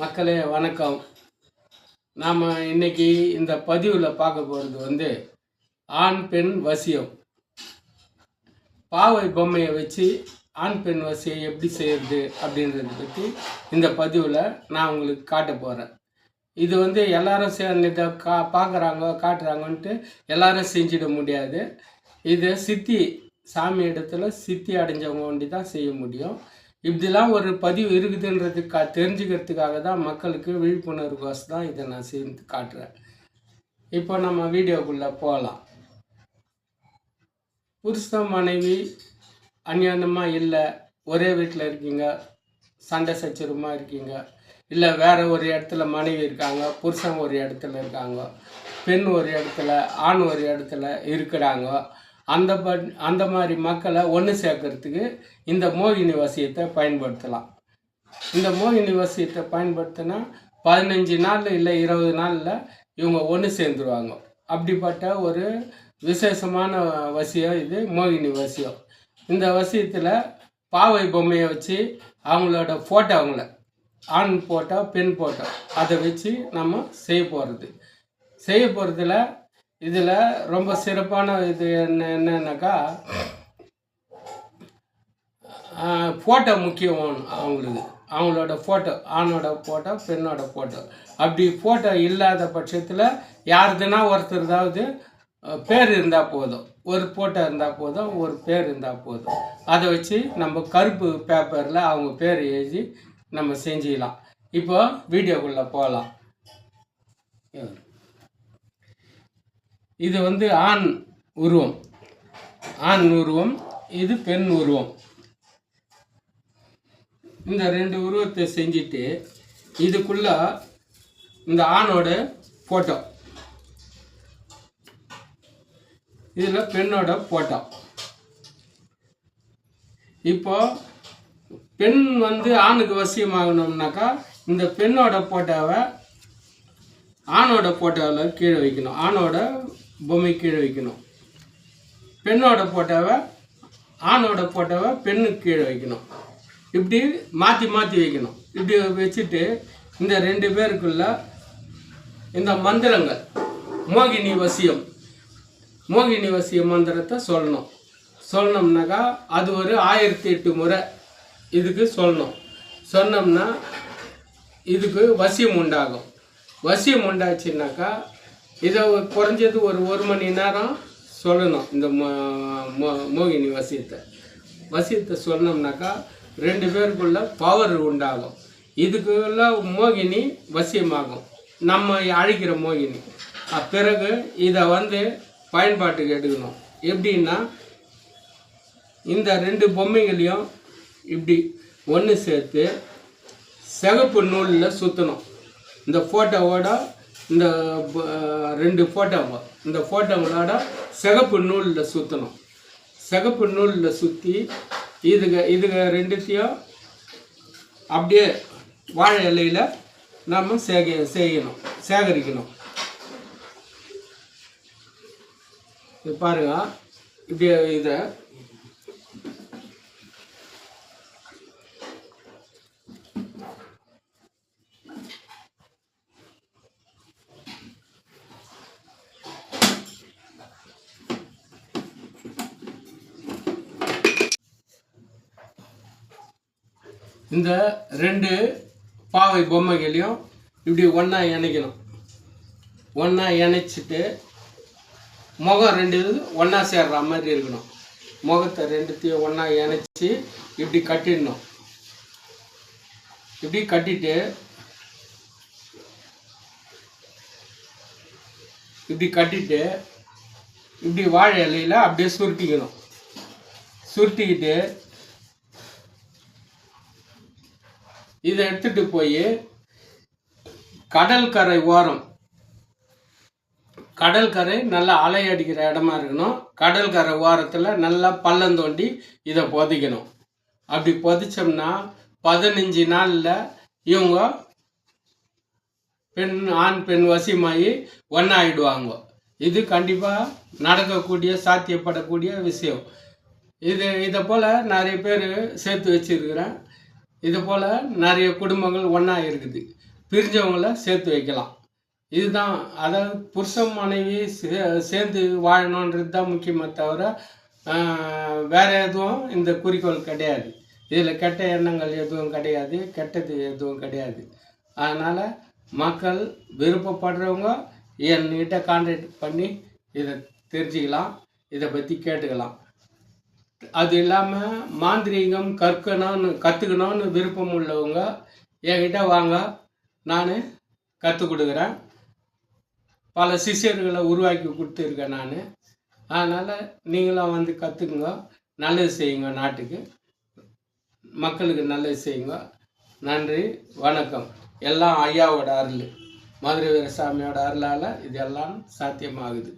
மக்களே வணக்கம். நாம் இன்னைக்கு இந்த பதிவில் பார்க்க போகிறது ஆண் பெண் வசியம். பாவை பொம்மையை வச்சு ஆண் பெண் வசியம் எப்படி செய்கிறது அப்படின்றத பற்றி இந்த பதிவில் நான் உங்களுக்கு காட்ட போகிறேன். இது எல்லாரும் பார்க்குறாங்க காட்டுறாங்கன்ட்டு எல்லாரும் செஞ்சிட முடியாது. இது சித்தி சாமி இடத்துல சித்தி அடைஞ்சவங்க ஒண்டி தான் செய்ய முடியும். இப்படிலாம் ஒரு பதிவு இருக்குதுன்றதுக்கு தெரிஞ்சுக்கிறதுக்காக தான் மக்களுக்கு விழிப்புணர்வுக்கோசம் தான் இதை நான் செய்து காட்டுறேன். இப்போ நம்ம வீடியோக்குள்ளே போகலாம். புருஷன் மனைவி அந்யோன்யமாக இல்லை, ஒரே வீட்டில் இருக்கீங்க, சண்டை சச்சரமாக இருக்கீங்க, இல்லை வேறு ஒரு இடத்துல மனைவி இருக்காங்க, புருஷன் ஒரு இடத்துல இருக்காங்க, பெண் ஒரு இடத்துல ஆண் ஒரு இடத்துல இருக்கிறாங்க. அந்த மாதிரி மக்களை ஒன்று சேர்க்கறதுக்கு இந்த மோகினி வசியத்தை பயன்படுத்தலாம். இந்த மோகினி வசியத்தை பயன்படுத்தினா 15 நாள் இல்லை 20 நாளில் இவங்க ஒன்று சேர்ந்துருவாங்க. அப்படிப்பட்ட ஒரு விசேஷமான வசியம் இது மோகினி வசியம். இந்த வசியத்தில் பாவை பொம்மையை வச்சு அவங்களோட ஃபோட்டோவங்கள ஆண் ஃபோட்டோ பெண் ஃபோட்டோ அதை வச்சு நம்ம செய்ய போகிறதுல இதில் ரொம்ப சிறப்பான இது என்னன்னாக்கா ஃபோட்டோ முக்கியம். அவங்களோட ஃபோட்டோ, ஆணோட ஃபோட்டோ பெண்ணோட ஃபோட்டோ. அப்படி ஃபோட்டோ இல்லாத பட்சத்தில் யாருதுன்னா ஒருத்தருதாவது பேர் இருந்தால் போதும், ஒரு ஃபோட்டோ இருந்தால் போதும், ஒரு பேர் இருந்தால் போதும். அதை வச்சு நம்ம கருப்பு பேப்பரில் அவங்க பேர் எழுதி நம்ம செஞ்சிக்கலாம். இப்போ வீடியோக்குள்ளே போகலாம். இது ஆண் உருவம், இது பெண் உருவம். இந்த 2 உருவத்தை செஞ்சுட்டு இதுக்குள்ள இந்த ஆணோட ஃபோட்டோ, இதில் பெண்ணோட ஃபோட்டோ. இப்போ பெண் ஆணுக்கு வசியமாகணும்னாக்கா இந்த பெண்ணோட ஃபோட்டோவை ஆணோட ஃபோட்டோவில் கீழே வைக்கணும், ஆணோட பொம்மை கீழே வைக்கணும். பெண்ணோட ஃபோட்டோவை ஆணோட ஃபோட்டோவை பெண்ணுக்கு கீழே வைக்கணும். இப்படி மாற்றி வைக்கணும். இப்படி வச்சுட்டு இந்த 2 பேருக்குள்ள இந்த மந்திரங்கள் மோகினி வசியம் மந்திரத்தை சொல்லணும்னாக்கா அது ஒரு 1008 முறை இதுக்கு சொன்னோம்னா இதுக்கு வசியம் உண்டாகும். வசியம் உண்டாச்சுன்னாக்கா இதை குறைஞ்சது ஒரு 1 மணி நேரம் சொல்லணும். இந்த மோகினி வசியத்தை சொன்னோம்னாக்கா 2 பேருக்குள்ள பவர் உண்டாகும். இதுக்குள்ள மோகினி வசியமாகும், நம்ம அழிக்கிற மோகினி. பிறகு இதை பயன்பாட்டுக்கு எடுக்கணும். எப்படின்னா இந்த 2 பொம்மைகளையும் இப்படி ஒன்று சேர்த்து சிகப்பு நூலில் சுற்றணும். இந்த ஃபோட்டோவோட இந்த 2 ஃபோட்டோவை இந்த ஃபோட்டோங்களோட சிகப்பு நூலில் சுற்றணும். சிகப்பு நூலில் சுற்றி இதுக 2த்தையும் அப்படியே வாழை இலையில் நம்ம சேகரிக்கணும். பாருங்க, இப்படி இதை இந்த 2 பாவை பொம்மைகளையும் இப்படி ஒன்றா இணைக்கணும். ஒன்றா இணைச்சிட்டு முகம் 2 ஒன்றா சேர்ற மாதிரி இருக்கணும். முகத்தை 2த்தையும் ஒன்றா இணைச்சி இப்படி கட்டிடணும். இப்படி கட்டிட்டு இப்படி வாழை இலையில் அப்படியே சுருட்டிக்கிட்டு இதை எடுத்துட்டு போய் கடற்கரை நல்லா அலை அடிக்கிற இடமா இருக்கணும். கடற்கரை ஓரத்தில் நல்லா பள்ளம் தோண்டி இதை புதைக்கணும். அப்படி புதைச்சோம்னா 15 நாளில் இவங்க ஆண் பெண் வசியமாகி ஒன்றாயிடுவாங்க. இது கண்டிப்பாக நடக்கக்கூடிய சாத்தியப்படக்கூடிய விஷயம். இதை போல் நிறைய பேர் சேர்த்து வச்சிருக்கிறேன். இது போல் நிறைய குடும்பங்கள் ஒன்றா இருக்குது. பிரிஞ்சவங்கள சேர்த்து வைக்கலாம். இதுதான், அதாவது புருஷன் மனைவி சேர்ந்து வாழணுன்றது தான் முக்கியமே தவிர வேறு எதுவும் இந்த குறிக்கோள் கிடையாது. இதில் கெட்ட எண்ணங்கள் எதுவும் கிடையாது, கெட்டது எதுவும் கிடையாது. அதனால் மக்கள் விருப்பப்படுறவங்க என்கிட்ட கான்டாக்ட் பண்ணி இதை தெரிஞ்சுக்கலாம், இதை பற்றி கேட்டுக்கலாம். அது இல்லாமல் மாந்திரீகம் கற்றுக்கணும்னு விருப்பம் உள்ளவங்க என்கிட்ட வாங்க, நான் கற்றுக் கொடுக்குறேன். பல சிஷ்யர்களை உருவாக்கி கொடுத்துருக்கேன் நான். அதனால் நீங்களும் வந்து கற்றுக்குங்க, நல்லது செய்யுங்க, நாட்டுக்கு மக்களுக்கு நல்லது செய்யுங்க. நன்றி, வணக்கம். எல்லாம் ஐயாவோட அருள், மதுரை வீரசாமியோட அருளால் இதெல்லாம் சாத்தியமாகுது.